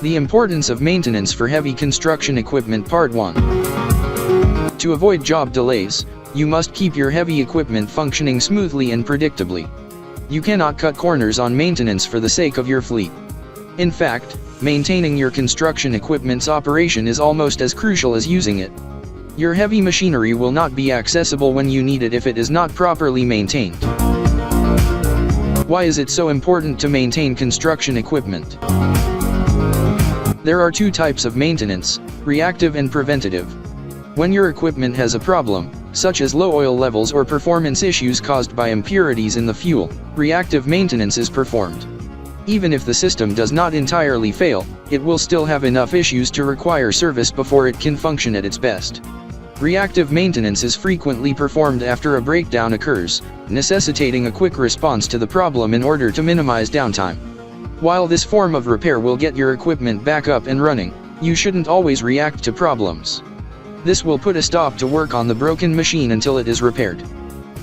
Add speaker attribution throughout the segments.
Speaker 1: The importance of maintenance for heavy construction equipment. Part 1. To avoid job delays, you must keep your heavy equipment functioning smoothly and predictably. You cannot cut corners on maintenance for the sake of your fleet. In fact, maintaining your construction equipment's operation is almost as crucial as using it. Your heavy machinery will not be accessible when you need it if it is not properly maintained. Why is it so important to maintain construction equipment? There are two types of maintenance, reactive and preventative. When your equipment has a problem, such as low oil levels or performance issues caused by impurities in the fuel, reactive maintenance is performed. Even if the system does not entirely fail, it will still have enough issues to require service before it can function at its best. Reactive maintenance is frequently performed after a breakdown occurs, necessitating a quick response to the problem in order to minimize downtime. While this form of repair will get your equipment back up and running, you shouldn't always react to problems. This will put a stop to work on the broken machine until it is repaired.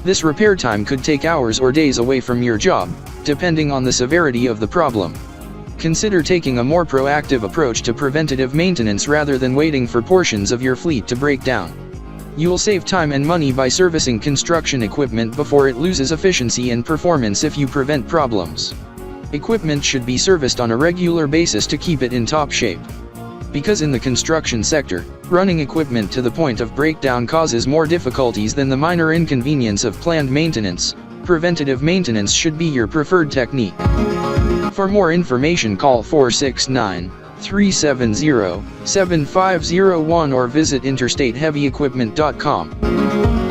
Speaker 1: This repair time could take hours or days away from your job, depending on the severity of the problem. Consider taking a more proactive approach to preventative maintenance rather than waiting for portions of your fleet to break down. You will save time and money by servicing construction equipment before it loses efficiency and performance if you prevent problems. Equipment should be serviced on a regular basis to keep it in top shape. Because in the construction sector, running equipment to the point of breakdown causes more difficulties than the minor inconvenience of planned maintenance, preventative maintenance should be your preferred technique. For more information, call 469-370-7501 or visit interstateheavyequipment.com.